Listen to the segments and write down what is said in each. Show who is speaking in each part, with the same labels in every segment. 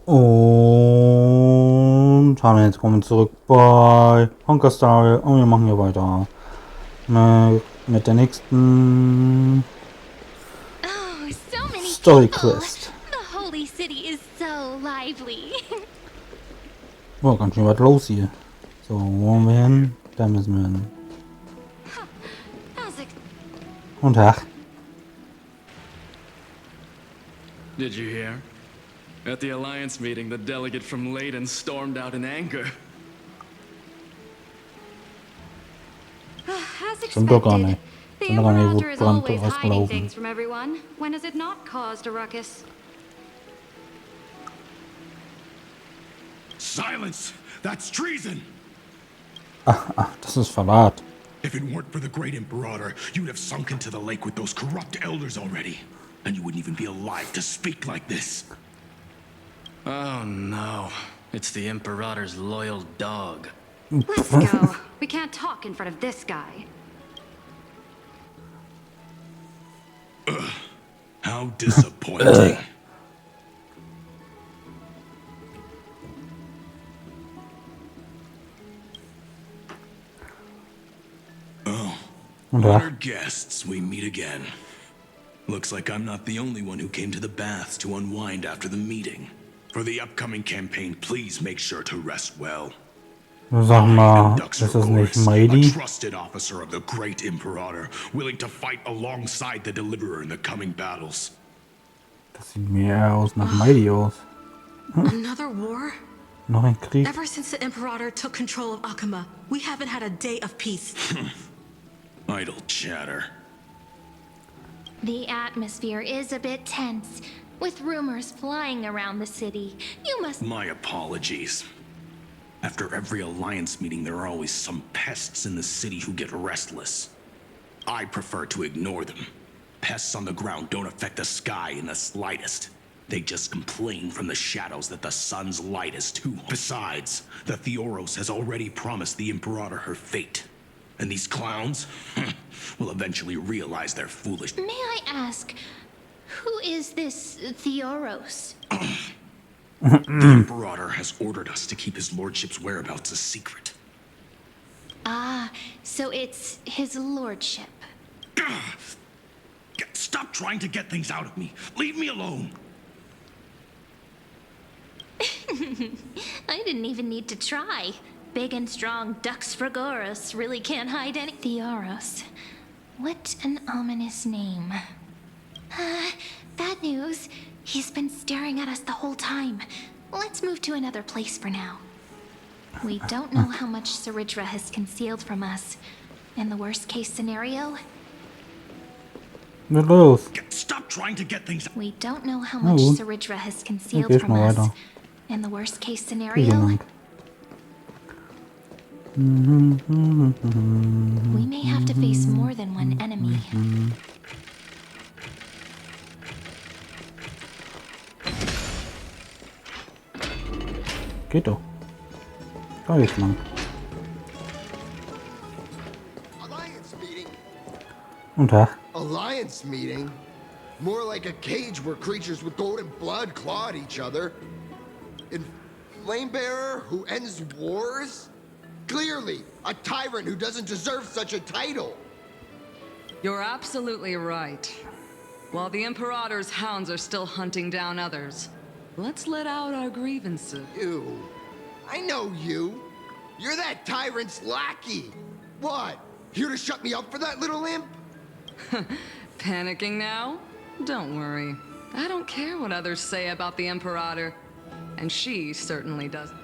Speaker 1: Und haben jetzt kommen zurück bei Honkai Star Rail und wir machen hier weiter mit der nächsten
Speaker 2: Oh, so many
Speaker 1: Story
Speaker 2: people.
Speaker 1: Quest.
Speaker 2: The holy city is so lively.
Speaker 1: Boah, ganz schön was los hier. So, wo wollen wir hin? Da müssen wir hin. Und ach.
Speaker 3: Did you hear? At the Alliance meeting, the delegate from Leyden stormed out in anger.
Speaker 2: As
Speaker 1: Stimmt doch gar
Speaker 2: expected,
Speaker 1: nicht.
Speaker 2: the
Speaker 1: Sind doch gar nicht
Speaker 2: Imperator is
Speaker 1: wutbrand
Speaker 2: always hiding
Speaker 1: ausgelaufen.
Speaker 2: things from everyone. When has it not caused a ruckus?
Speaker 4: Silence! That's treason!
Speaker 1: Das ist Verrat.
Speaker 4: If it weren't for the great Imperator, you'd have sunk into the lake with those corrupt elders already. And you wouldn't even be alive to speak like this.
Speaker 3: Oh no, it's the Imperator's loyal dog.
Speaker 2: Let's go. We can't talk in front of this guy.
Speaker 4: How disappointing. Honored guests, we meet again. Looks like I'm not the only one who came to the baths to unwind after the meeting. For the upcoming campaign, please make sure to rest well.
Speaker 1: Sag mal, ist das nicht
Speaker 4: A
Speaker 1: Mighty?
Speaker 4: trusted officer of the great Imperator, willing to fight alongside the Deliverer in the coming battles.
Speaker 1: Das sieht mir eher aus nach Mighty aus.
Speaker 5: Another war?
Speaker 1: Noch ein Krieg?
Speaker 5: Ever since the Imperator took control of Akuma, we haven't had a day of peace.
Speaker 4: Idle chatter.
Speaker 2: The atmosphere is a bit tense, with rumors flying around the city. You must...
Speaker 4: My apologies. After every Alliance meeting, there are always some pests in the city who get restless. I prefer to ignore them. Pests on the ground don't affect the sky in the slightest. They just complain from the shadows that the sun's light is too hot. Besides, the Theoros has already promised the Imperator her fate. And these clowns will eventually realize their foolish...
Speaker 2: May I ask, who is this Theoros?
Speaker 4: The Imperator has ordered us to keep his lordship's whereabouts a secret.
Speaker 2: Ah, so it's his lordship.
Speaker 4: Stop trying to get things out of me. Leave me alone.
Speaker 2: I didn't even need to try. Big and strong Dux Fragoros really can't hide any... Theoros. What an ominous name. Bad news. He's been staring at us the whole time. Let's move to another place for now. We don't know how much Saridra has concealed from us. In the worst case scenario...
Speaker 1: Was los?
Speaker 4: Stop trying to get things...
Speaker 2: We don't know how much Saridra has concealed
Speaker 1: Okay,
Speaker 2: from
Speaker 1: mal
Speaker 2: us.
Speaker 1: weiter.
Speaker 2: In the worst case
Speaker 1: Hier
Speaker 2: scenario...
Speaker 1: lang.
Speaker 2: We may have to face more than one enemy.
Speaker 1: Geht doch. Da geht's lang.
Speaker 6: Alliance meeting?
Speaker 1: Und Tag.
Speaker 6: Alliance meeting? More like a cage where creatures with golden blood claw at each other. And Flamebearer who ends wars? Clearly, a tyrant who doesn't deserve such a title.
Speaker 7: You're absolutely right. While the Imperator's hounds are still hunting down others, let's let out our grievances.
Speaker 6: You. I know you. You're that tyrant's lackey. What? Here to shut me up for that little imp?
Speaker 7: Panicking now? Don't worry. I don't care what others say about the Imperator. And she certainly doesn't.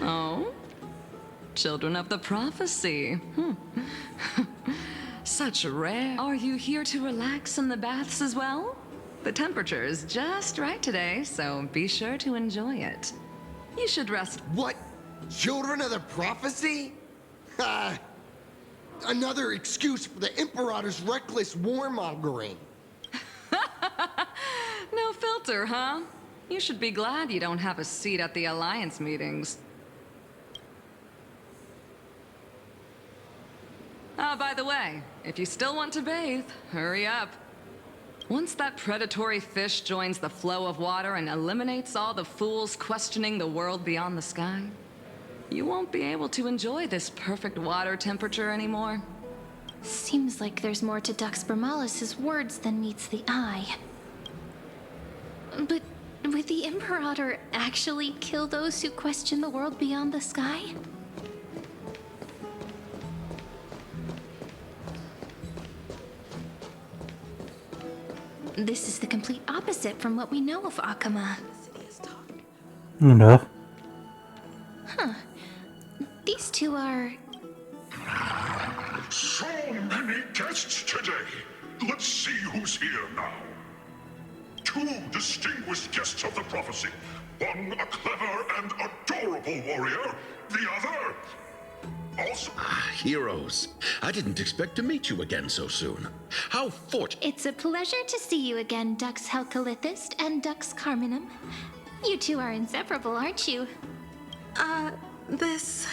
Speaker 7: Oh? Children of the prophecy. Such rare. Are you here to relax in the baths as well? The temperature is just right today, so be sure to enjoy it. You should rest.
Speaker 6: What? Children of the prophecy? Another excuse for the Imperator's reckless warmongering.
Speaker 7: No filter, huh? You should be glad you don't have a seat at the Alliance meetings. By the way, if you still want to bathe, hurry up. Once that predatory fish joins the flow of water and eliminates all the fools questioning the world beyond the sky, you won't be able to enjoy this perfect water temperature anymore.
Speaker 2: Seems like there's more to Dux Bermalis' words than meets the eye. But would the Imperator actually kill those who question the world beyond the sky? This is the complete opposite from what we know of Akama.
Speaker 1: No.
Speaker 2: Huh. These two are...
Speaker 8: So many guests today. Let's see who's here now. Two distinguished guests of the prophecy. One a clever and adorable warrior. The other... also...
Speaker 9: Heroes. I didn't expect to meet you again so soon. How fortunate...
Speaker 2: It's a pleasure to see you again, Dux Helcalithist and Dux Carminum. You two are inseparable, aren't you?
Speaker 5: This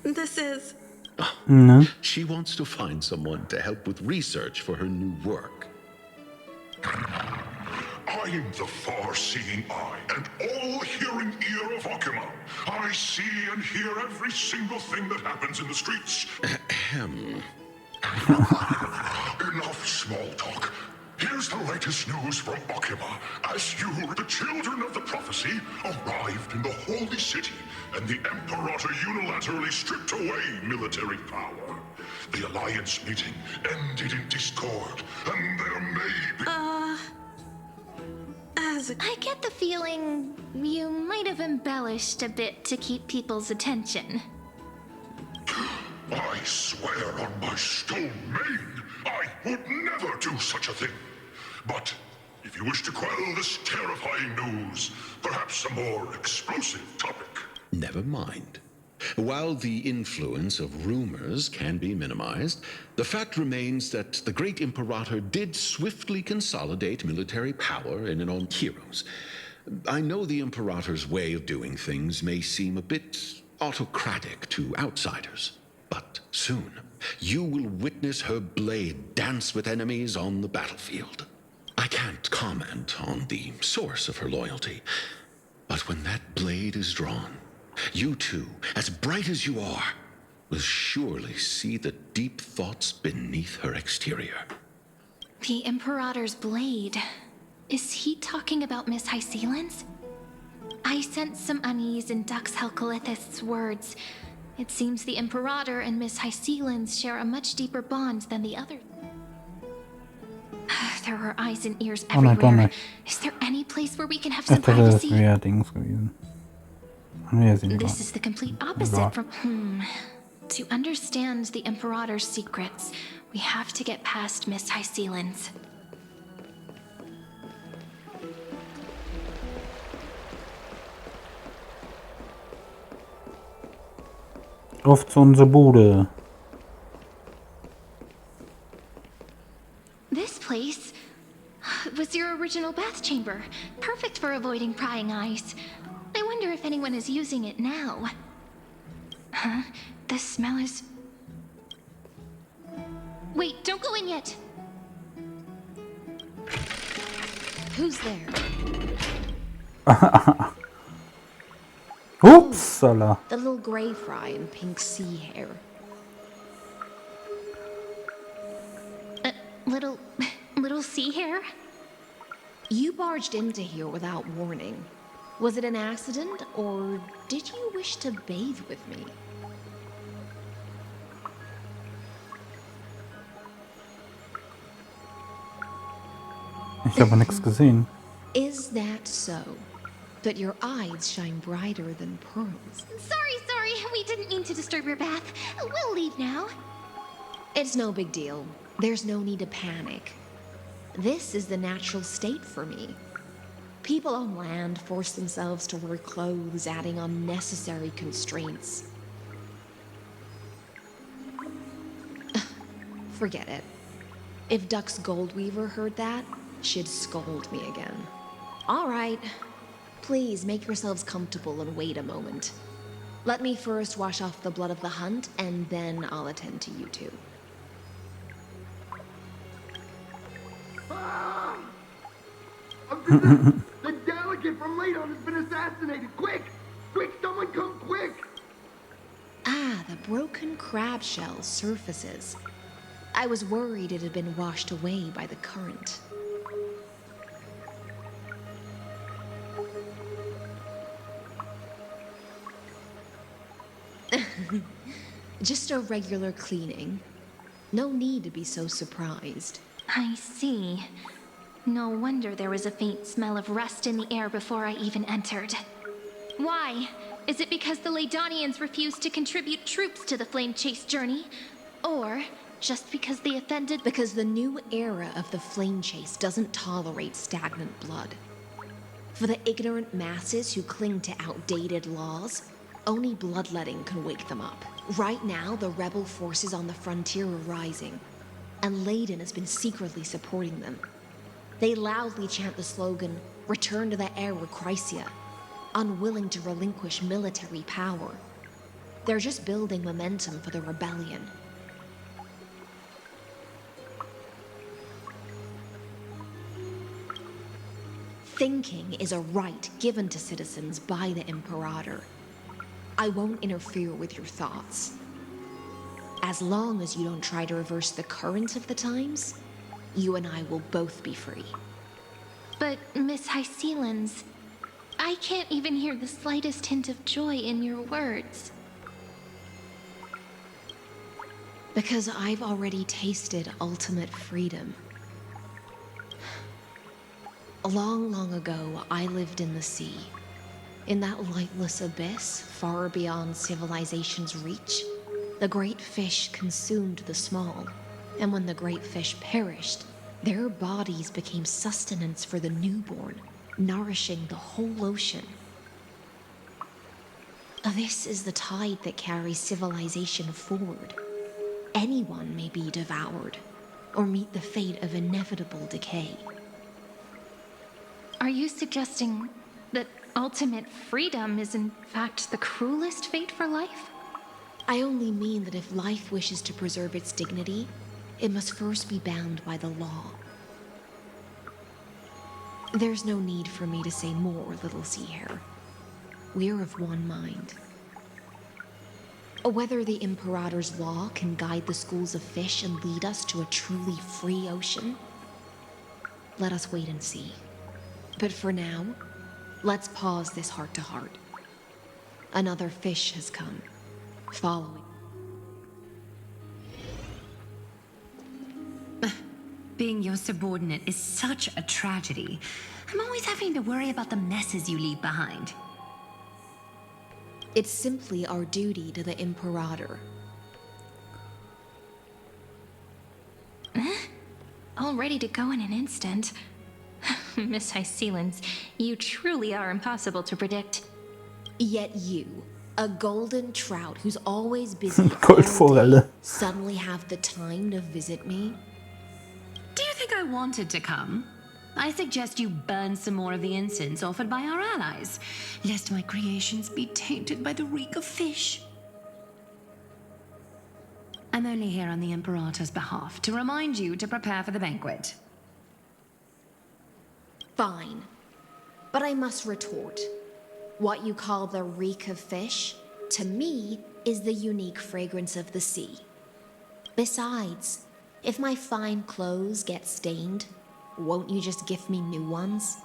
Speaker 5: is...
Speaker 1: No.
Speaker 9: She wants to find someone to help with research for her new work.
Speaker 8: I'm the far-seeing eye and all-hearing ear of Akama. I see and hear every single thing that happens in the streets. Enough small talk. Here's the latest news from Oktober. As you, the children of the prophecy, arrived in the holy city, and the Imperator unilaterally stripped away military power. The Alliance meeting ended in discord, and there may be...
Speaker 2: I get the feeling you might have embellished a bit to keep people's attention.
Speaker 8: I swear on my stone mane, I would never do such a thing. But if you wish to quell this terrifying news, perhaps a more explosive topic.
Speaker 9: Never mind. While the influence of rumors can be minimized, the fact remains that the great Imperator did swiftly consolidate military power in and on heroes. I know the Imperator's way of doing things may seem a bit autocratic to outsiders, but soon you will witness her blade dance with enemies on the battlefield. I can't comment on the source of her loyalty, but when that blade is drawn, you two, as bright as you are, will surely see the deep thoughts beneath her exterior.
Speaker 2: The Imperator's blade. Is he talking about Miss Hycelan's? I sense some unease in Dux Helcalithist's words. It seems the Imperator and Miss Hycelan's share a much deeper bond than the other. There are eyes and ears everywhere. Is there any place where we can have some privacy? This is the complete opposite from... To understand the Imperator's secrets, we have to get past Miss Hycelan's.
Speaker 1: Auf zu unserer Bude.
Speaker 2: This place was your original bath chamber. Perfect for avoiding prying eyes. I wonder if anyone is using it now. Huh? The smell is... Wait, don't go in yet!
Speaker 5: Who's there?
Speaker 1: Upsala.
Speaker 5: The little gray fry in pink sea hair.
Speaker 2: Little sea hair?
Speaker 5: You barged into here without warning. Was it an accident, or did you wish to bathe with me?
Speaker 1: Ich habe nichts gesehen.
Speaker 5: Is that so? But your eyes shine brighter than pearls.
Speaker 2: Sorry, we didn't mean to disturb your bath. We'll leave now.
Speaker 5: It's no big deal. There's no need to panic. This is the natural state for me. People on land force themselves to wear clothes, adding unnecessary constraints. Forget it. If Dux Goldweaver heard that, she'd scold me again. All right. Please make yourselves comfortable and wait a moment. Let me first wash off the blood of the hunt, and then I'll attend to you two.
Speaker 6: The delegate from Ladon has been assassinated! Quick! Quick, someone come quick!
Speaker 5: Ah, the broken crab shell surfaces. I was worried it had been washed away by the current. Just a regular cleaning. No need to be so surprised.
Speaker 2: I see. No wonder there was a faint smell of rust in the air before I even entered. Why? Is it because the Ladonians refused to contribute troops to the Flame Chase journey? Or just because they offended?
Speaker 5: Because the new era of the Flame Chase doesn't tolerate stagnant blood. For the ignorant masses who cling to outdated laws, only bloodletting can wake them up. Right now, the rebel forces on the frontier are rising, and Ladon has been secretly supporting them. They loudly chant the slogan, "Return to the Era Chrysia," unwilling to relinquish military power. They're just building momentum for the rebellion. Thinking is a right given to citizens by the Imperator. I won't interfere with your thoughts. As long as you don't try to reverse the current of the times, you and I will both be free.
Speaker 2: But, Miss Hycelens, I can't even hear the slightest hint of joy in your words.
Speaker 5: Because I've already tasted ultimate freedom. Long, long ago, I lived in the sea. In that lightless abyss, far beyond civilization's reach, the great fish consumed the small. And when the great fish perished, their bodies became sustenance for the newborn, nourishing the whole ocean. This is the tide that carries civilization forward. Anyone may be devoured, or meet the fate of inevitable decay.
Speaker 2: Are you suggesting that ultimate freedom is in fact the cruelest fate for life?
Speaker 5: I only mean that if life wishes to preserve its dignity, it must first be bound by the law. There's no need for me to say more, little sea hare. We're of one mind. Whether the Imperator's law can guide the schools of fish and lead us to a truly free ocean, let us wait and see. But for now, let's pause this heart-to-heart. Another fish has come, following.
Speaker 10: Being your subordinate is such a tragedy. I'm always having to worry about the messes you leave behind.
Speaker 5: It's simply our duty to the Imperator.
Speaker 2: All ready to go in an instant. Miss Hycelens, you truly are impossible to predict.
Speaker 5: Yet you, a golden trout who's always busy all
Speaker 1: Goldforelle.
Speaker 5: day, suddenly have the time to visit me?
Speaker 10: Do you think I wanted to come? I suggest you burn some more of the incense offered by our allies, lest my creations be tainted by the reek of fish. I'm only here on the Imperator's behalf to remind you to prepare for the banquet.
Speaker 5: Fine. But I must retort. What you call the reek of fish, to me, is the unique fragrance of the sea. Besides, if my fine clothes get stained, won't you just gift me new ones?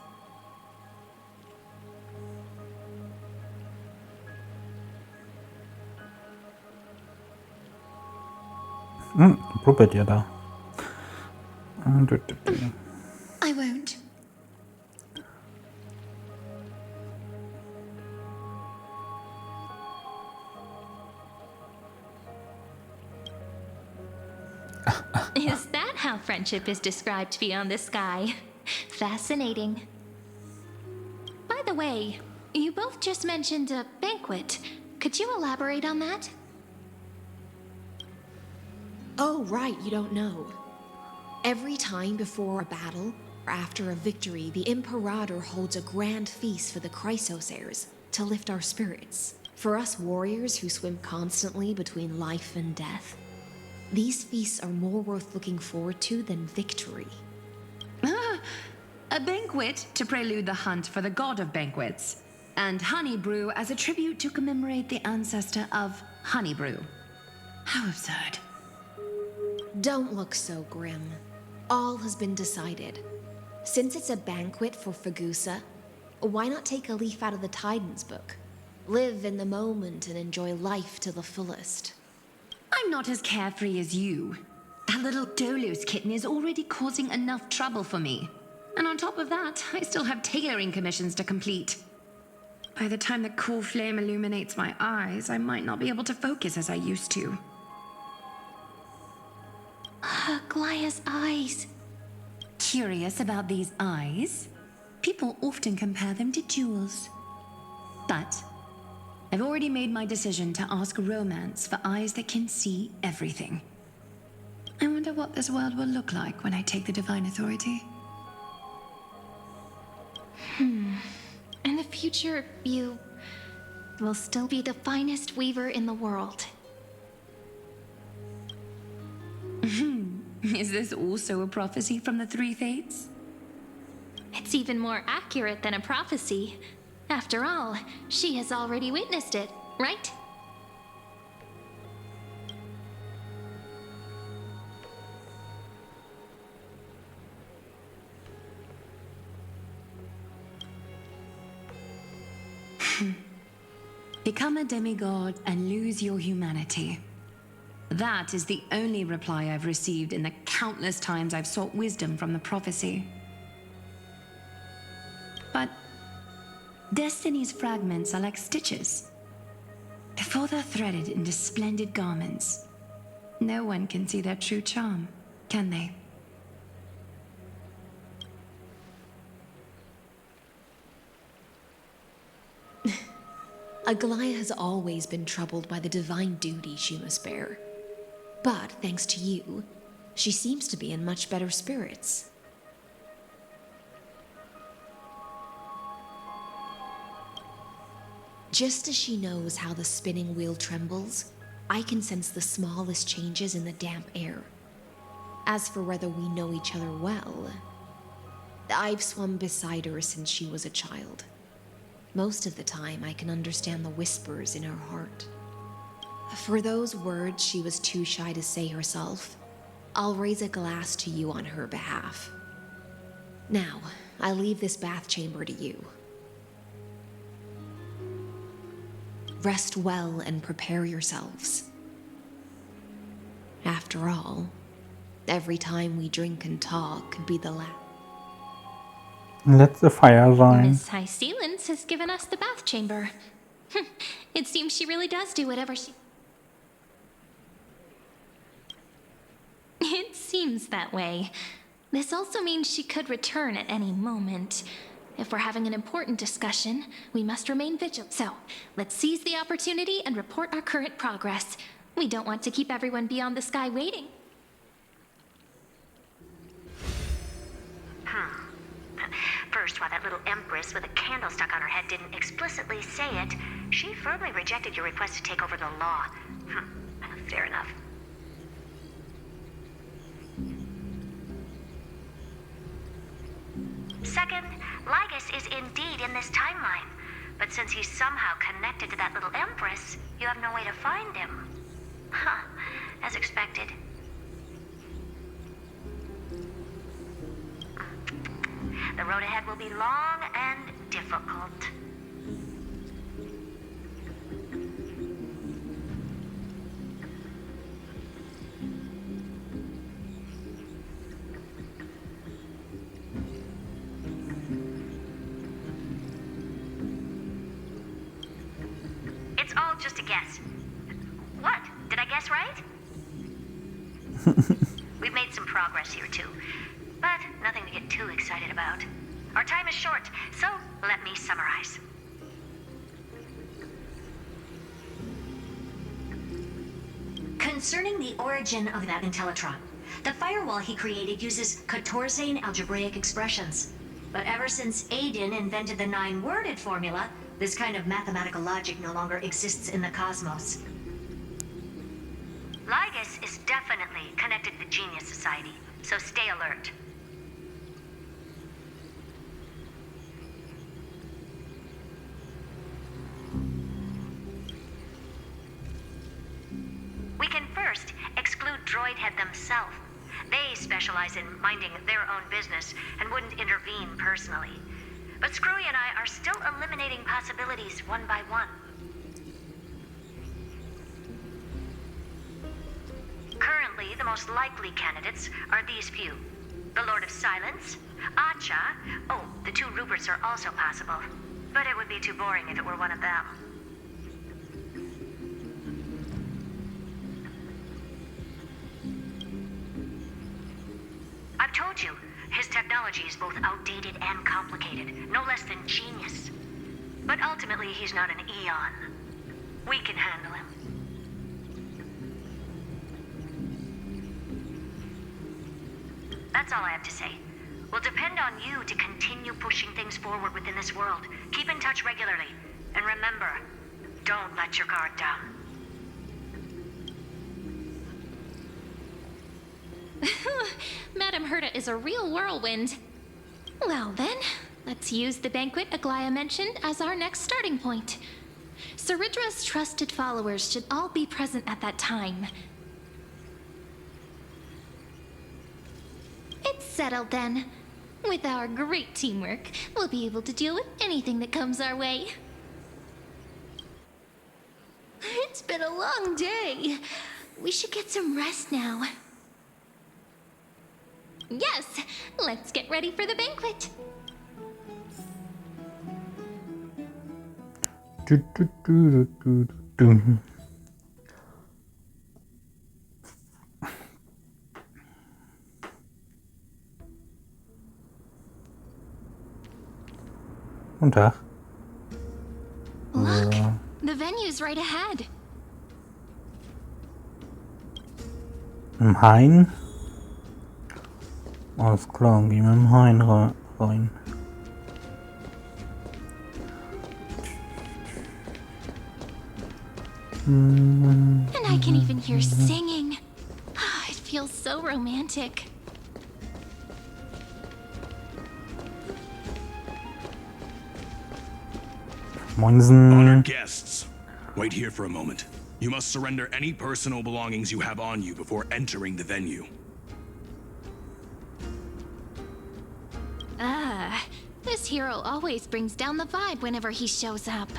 Speaker 1: Probiert ihr da.
Speaker 10: I won't.
Speaker 2: Is that how friendship is described beyond the sky? Fascinating. By the way, you both just mentioned a banquet. Could you elaborate on that?
Speaker 5: Oh, right, you don't know. Every time before a battle, or after a victory, the Imperator holds a grand feast for the Chrysosaurs to lift our spirits. For us warriors who swim constantly between life and death, these feasts are more worth looking forward to than victory.
Speaker 10: A banquet to prelude the hunt for the god of banquets, and honey brew as a tribute to commemorate the ancestor of honey brew. How absurd.
Speaker 5: Don't look so grim. All has been decided. Since it's a banquet for Fagusa, why not take a leaf out of the Titan's book? Live in the moment and enjoy life to the fullest.
Speaker 10: I'm not as carefree as you. That little Dolos kitten is already causing enough trouble for me. And on top of that, I still have tailoring commissions to complete. By the time the cool flame illuminates my eyes, I might not be able to focus as I used to.
Speaker 2: Glaya's eyes.
Speaker 10: Curious about these eyes? People often compare them to jewels. But I've already made my decision to ask romance for eyes that can see everything. I wonder what this world will look like when I take the divine authority.
Speaker 2: In the future, you will still be the finest weaver in the world.
Speaker 10: Is this also a prophecy from the Three Fates?
Speaker 2: It's even more accurate than a prophecy. After all, she has already witnessed it, right?
Speaker 10: Become a demigod and lose your humanity. That is the only reply I've received in the countless times I've sought wisdom from the prophecy. But Destiny's fragments are like stitches. Before they're threaded into splendid garments, no one can see their true charm, can they?
Speaker 5: Aglaya has always been troubled by the divine duty she must bear. But thanks to you, she seems to be in much better spirits. Just as she knows how the spinning wheel trembles, I can sense the smallest changes in the damp air. As for whether we know each other well, I've swum beside her since she was a child. Most of the time, I can understand the whispers in her heart. For those words she was too shy to say herself, I'll raise a glass to you on her behalf. Now, I leave this bath chamber to you. Rest well and prepare yourselves. After all, every time we drink and talk could be the last.
Speaker 1: Let the fire sein.
Speaker 2: Miss High Sealance has given us the bath chamber. It seems she really does do whatever she... It seems that way. This also means she could return at any moment. If we're having an important discussion, we must remain vigilant. So, let's seize the opportunity and report our current progress. We don't want to keep everyone beyond the sky waiting.
Speaker 11: First, while that little empress with a candle stuck on her head didn't explicitly say it, she firmly rejected your request to take over the law. Fair enough. Second, Lygus is indeed in this timeline. But since he's somehow connected to that little empress, you have no way to find him. As expected. The road ahead will be long and difficult. It's all just a guess. What? Did I guess right? We've made some progress here, too. But nothing to get too excited about. Our time is short, so let me summarize.
Speaker 12: Concerning the origin of that Intellitron, the firewall he created uses Katorzane algebraic expressions. But ever since Aiden invented the 9-worded formula, this kind of mathematical logic no longer exists in the cosmos.
Speaker 11: Lygus is definitely connected to the Genius Society, so stay alert. droid head themselves. They specialize in minding their own business and wouldn't intervene personally. But Screwy and I are still eliminating possibilities one by one. Currently, the most likely candidates are these few. The Lord of Silence, Acha. Oh, the two Ruperts are also possible. But it would be too boring if it were one of them. I've told you, his technology is both outdated and complicated, no less than genius. But ultimately, he's not an Eon. We can handle him. That's all I have to say. We'll depend on you to continue pushing things forward within this world. Keep in touch regularly. And remember, don't let your guard down.
Speaker 2: Madame Herta is a real whirlwind. Well then, let's use the banquet Aglaya mentioned as our next starting point. Ceridra's trusted followers should all be present at that time. It's settled then. With our great teamwork, we'll be able to deal with anything that comes our way. It's been a long day. We should get some rest now. Yes, let's get ready for the banquet.
Speaker 1: Guten Tag.
Speaker 2: Look, the venue's right ahead.
Speaker 1: Im Hain? Alles klar, gehen wir im Hain rein.
Speaker 2: And I can even hear singing. It feels so romantic.
Speaker 4: Honored guests, wait here for a moment. You must surrender any personal belongings you have on you before entering the venue.
Speaker 2: This hero always brings down the vibe whenever he shows up.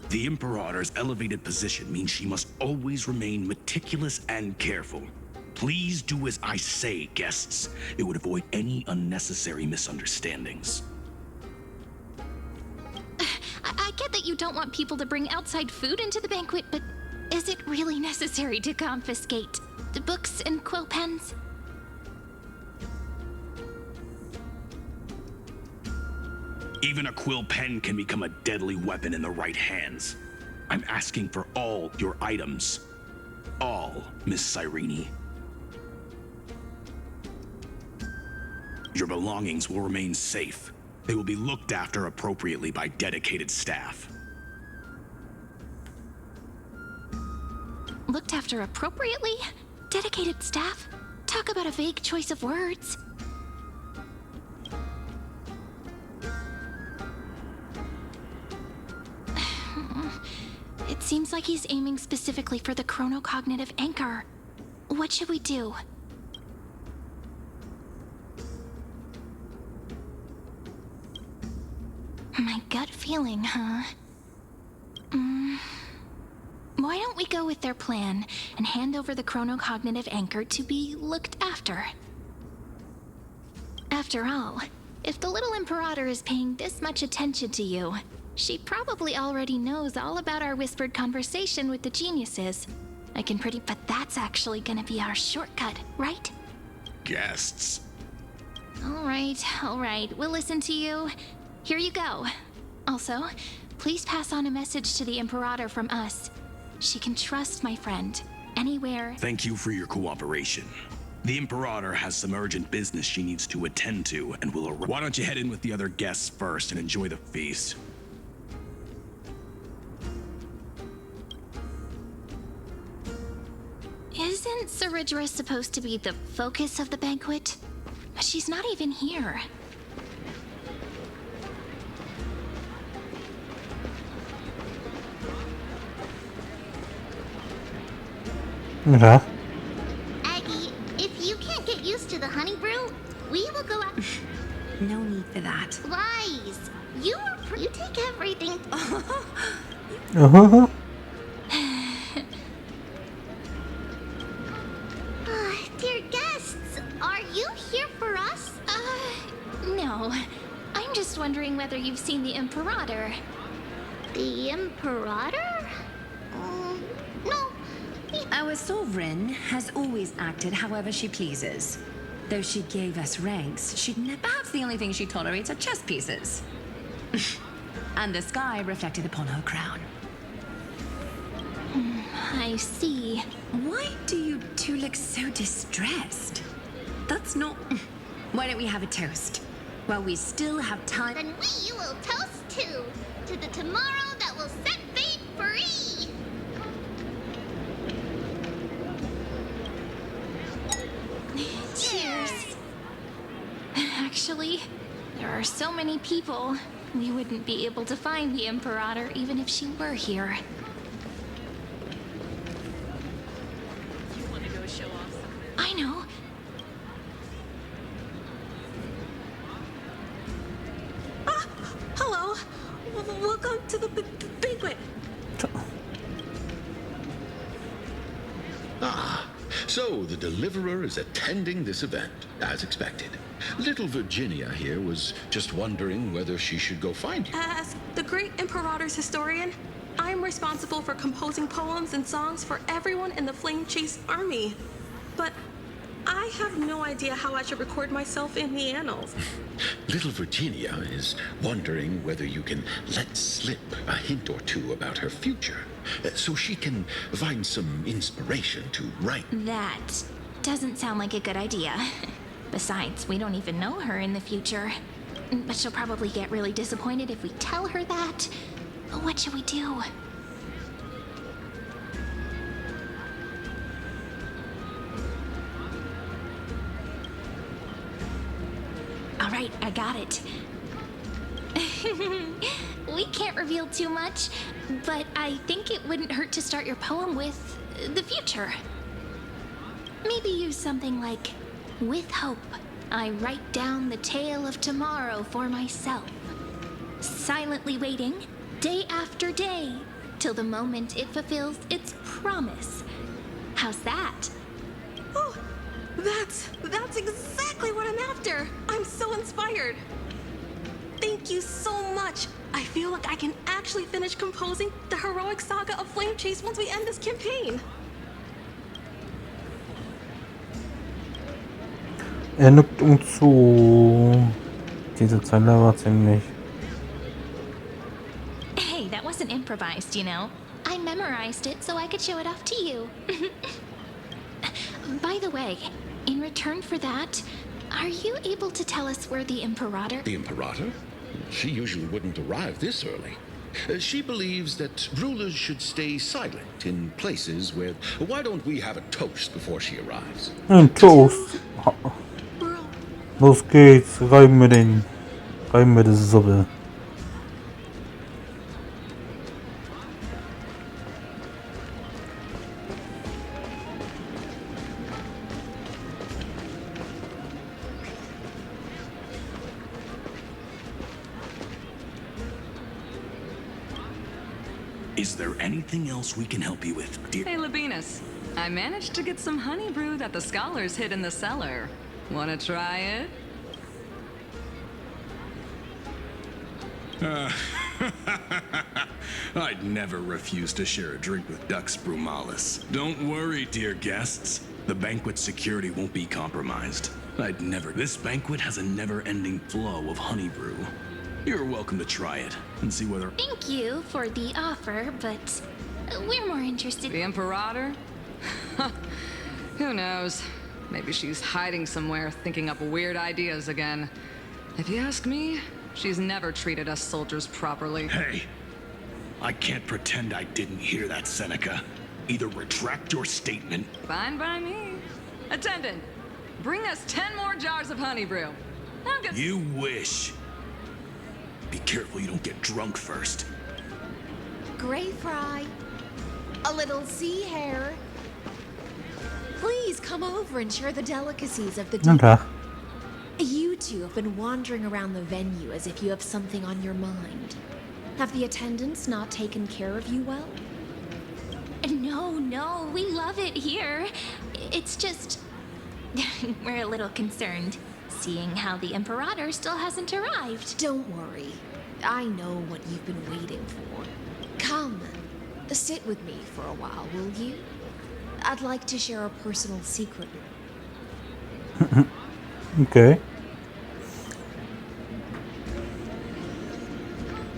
Speaker 4: The Imperator's elevated position means she must always remain meticulous and careful. Please do as I say, guests. It would avoid any unnecessary misunderstandings.
Speaker 2: I get that you don't want people to bring outside food into the banquet, but is it really necessary to confiscate the books and quill pens?
Speaker 4: Even a quill pen can become a deadly weapon in the right hands. I'm asking for all your items. All, Miss Cyrene. Your belongings will remain safe. They will be looked after appropriately by dedicated staff.
Speaker 2: Looked after appropriately? Dedicated staff? Talk about a vague choice of words. It seems like he's aiming specifically for the chronocognitive anchor. What should we do? My gut feeling, huh? Why don't we go with their plan and hand over the chronocognitive anchor to be looked after? After all, if the little Imperator is paying this much attention to you, she probably already knows all about our whispered conversation with the geniuses. But that's actually gonna be our shortcut, right?
Speaker 4: Guests.
Speaker 2: All right, we'll listen to you. Here you go. Also, please pass on a message to the Imperator from us. She can trust my friend, anywhere.
Speaker 4: Thank you for your cooperation. The Imperator has some urgent business she needs to attend to and will arrive. Why don't you head in with the other guests first and enjoy the feast?
Speaker 2: Isn't Ceridra supposed to be the focus of the banquet? But she's not even here.
Speaker 1: Ja.
Speaker 2: everything. Dear guests, are you here for us? No. I'm just wondering whether you've seen the Imperator. The Imperator? No.
Speaker 10: Our sovereign has always acted however she pleases. Though she gave us ranks, perhaps the only thing she tolerates are chess pieces. And the sky reflected upon her crown.
Speaker 2: I see.
Speaker 10: Why do you two look so distressed? That's not... Why don't we have a toast? While we still have time...
Speaker 2: Then we will toast to the tomorrow that will set fate free. Cheers. Actually, there are so many people. We wouldn't be able to find the Imperator even if she were here.
Speaker 13: You want to go show off something?
Speaker 2: I know.
Speaker 13: Hello. Welcome to the banquet.
Speaker 9: So the Deliverer is attending this event, as expected. Little Virginia here was just wondering whether she should go find you.
Speaker 13: As the great Imperator's historian, I'm responsible for composing poems and songs for everyone in the Flame Chase army. But I have no idea how I should record myself in the annals.
Speaker 9: Little Virginia is wondering whether you can let slip a hint or two about her future, so she can find some inspiration to write.
Speaker 2: That doesn't sound like a good idea. Besides, we don't even know her in the future. But she'll probably get really disappointed if we tell her that. What should we do? All right, I got it. We can't reveal too much, but I think it wouldn't hurt to start your poem with the future. Maybe use something like, with hope, I write down the tale of tomorrow for myself, silently waiting, day after day, till the moment it fulfills its promise. How's that?
Speaker 13: Oh, that's exactly what I'm after. I'm so inspired. Thank you so much. I feel like I can actually finish composing the heroic saga of Flame Chase once we end this campaign.
Speaker 1: Nickt uns zu. Diese Zeile war ziemlich.
Speaker 2: Hey, that wasn't improvised, you know. I memorized it so I could show it off to you. By the way, in return for that, are you able to tell us where the Imperator...
Speaker 9: The Imperator? She usually wouldn't arrive this early. She believes that rulers should stay silent in places where... Why don't we have a toast before she arrives?
Speaker 1: Ein Toast. Los geht's, rein mit der Suppe.
Speaker 4: Is there anything else we can help you with, dear?
Speaker 7: Hey, Labinas. I managed to get some honey brew that the scholars hid in the cellar. Wanna try it?
Speaker 4: I'd never refuse to share a drink with Dux Brumalis. Don't worry, dear guests. The banquet security won't be compromised. This banquet has a never-ending flow of honey brew. You're welcome to try it and see whether...
Speaker 2: Thank you for the offer, but we're more interested...
Speaker 7: The Imperator? Who knows? Maybe she's hiding somewhere, thinking up weird ideas again. If you ask me, she's never treated us soldiers properly.
Speaker 4: Hey, I can't pretend I didn't hear that, Seneca. Either retract your statement...
Speaker 7: Fine by me. Attendant, bring us 10 more jars of honey brew.
Speaker 4: You wish. Be careful you don't get drunk first.
Speaker 5: Gray fry. A little sea hare. Please come over and share the delicacies of the day.
Speaker 1: Okay.
Speaker 5: You two have been wandering around the venue as if you have something on your mind. Have the attendants not taken care of you well?
Speaker 2: No, we love it here. It's just... we're a little concerned, seeing how the Imperator still hasn't arrived.
Speaker 5: Don't worry. I know what you've been waiting for. Come, sit with me for a while, will you? I'd like to share a personal secret.
Speaker 1: Okay.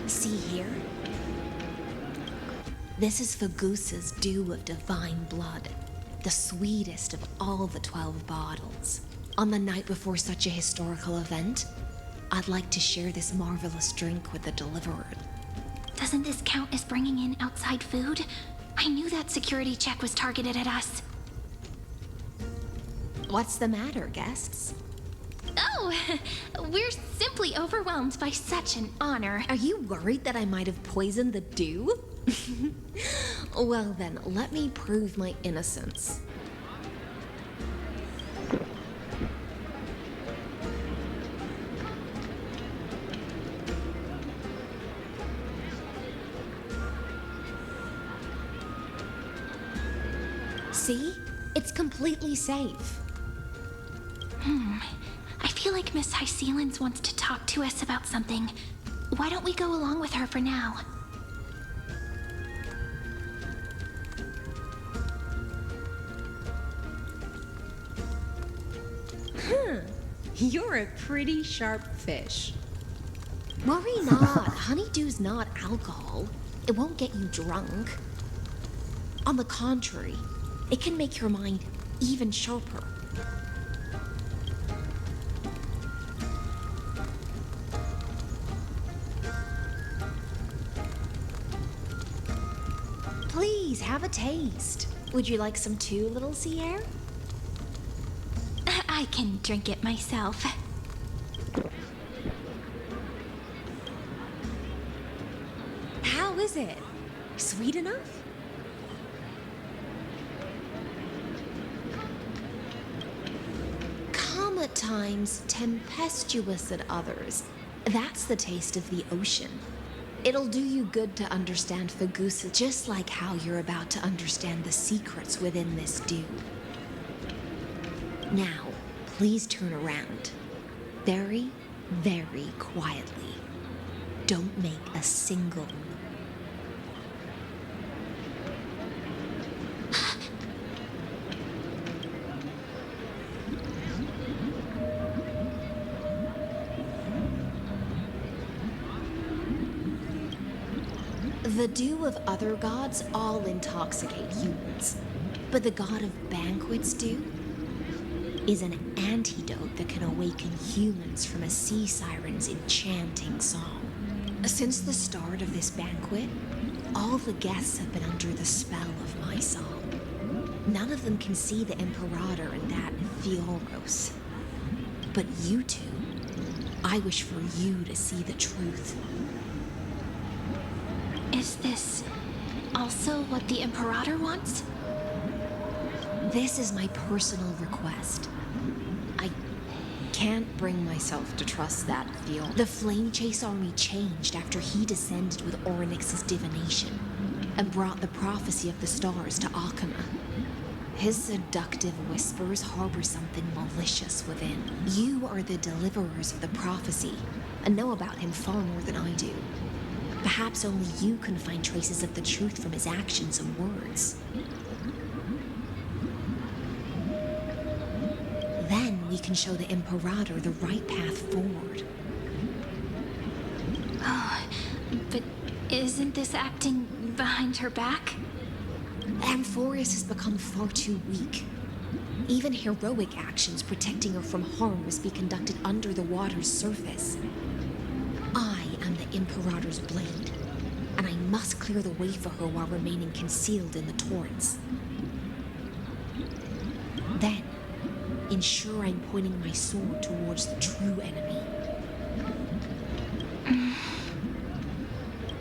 Speaker 5: See here? This is Fagusa's dew of divine blood, the sweetest of all the 12 bottles. On the night before such a historical event, I'd like to share this marvelous drink with the deliverer.
Speaker 2: Doesn't this count as bringing in outside food? I knew that security check was targeted at us.
Speaker 5: What's the matter, guests?
Speaker 2: Oh, we're simply overwhelmed by such an honor.
Speaker 5: Are you worried that I might have poisoned the dew? Well then, let me prove my innocence. See? It's completely safe.
Speaker 2: I feel like Miss Hysealins wants to talk to us about something. Why don't we go along with her for now?
Speaker 14: You're a pretty sharp fish.
Speaker 5: Worry not. Honeydew's not alcohol. It won't get you drunk. On the contrary, it can make your mind even sharper. Please, have a taste. Would you like some too, little sea air?
Speaker 2: I can drink it myself.
Speaker 5: How is it? Sweet enough? Calm at times, tempestuous at others. That's the taste of the ocean. It'll do you good to understand Fagusa, just like how you're about to understand the secrets within this dew. Now, please turn around. Very, very quietly. Don't make a single move. The dew of other gods all intoxicate humans, but the god of banquets dew is an antidote that can awaken humans from a sea siren's enchanting song. Since the start of this banquet, all the guests have been under the spell of my song. None of them can see the Imperator and that Fioros. But you two, I wish for you to see the truth.
Speaker 2: Is this also what the Imperator wants?
Speaker 5: This is my personal request. I can't bring myself to trust that feel. The Flame Chase army changed after he descended with Orynyx's divination and brought the prophecy of the stars to Oktober. His seductive whispers harbor something malicious within. You are the deliverers of the prophecy and know about him far more than I do. Perhaps only you can find traces of the truth from his actions and words. Then we can show the Imperator the right path forward.
Speaker 2: Oh, but isn't this acting behind her back?
Speaker 5: Amphorius has become far too weak. Even heroic actions protecting her from harm must be conducted under the water's surface. I am the Imperator's blade, and I must clear the way for her while remaining concealed in the torrents. Then, ensure I'm pointing my sword towards the true enemy.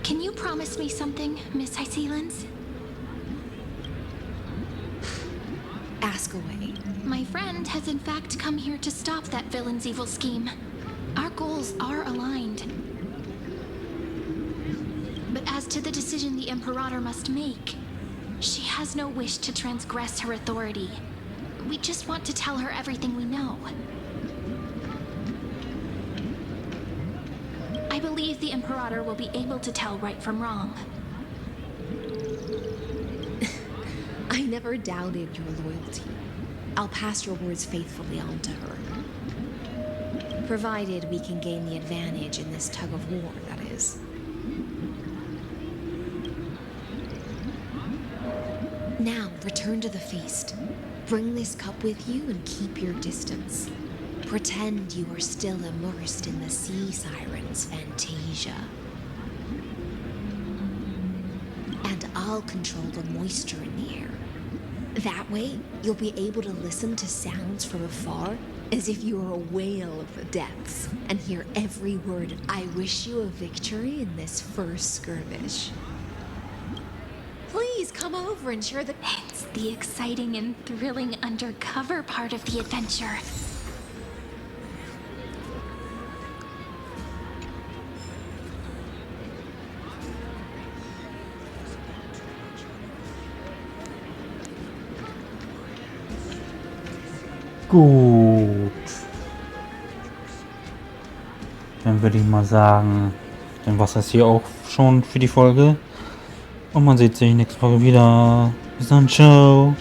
Speaker 2: Can you promise me something, Miss Hysealins?
Speaker 5: Ask away.
Speaker 2: My friend has in fact come here to stop that villain's evil scheme. Our goals are aligned. as to the decision the Imperator must make. She has no wish to transgress her authority. We just want to tell her everything we know. I believe the Imperator will be able to tell right from wrong.
Speaker 5: I never doubted your loyalty. I'll pass your words faithfully on to her. Provided we can gain the advantage in this tug of war, that is. Now, return to the feast. Bring this cup with you and keep your distance. Pretend you are still immersed in the sea siren's fantasia. And I'll control the moisture in the air. That way, you'll be able to listen to sounds from afar as if you were a whale of the depths and hear every word. I wish you a victory in this first skirmish. Please come over and share the...
Speaker 2: It's the exciting and thrilling undercover part of the adventure.
Speaker 1: Gut. Dann würde ich mal sagen, dann war es das hier auch schon für die Folge. Und man sieht sich nächste Folge wieder. Bis dann, ciao.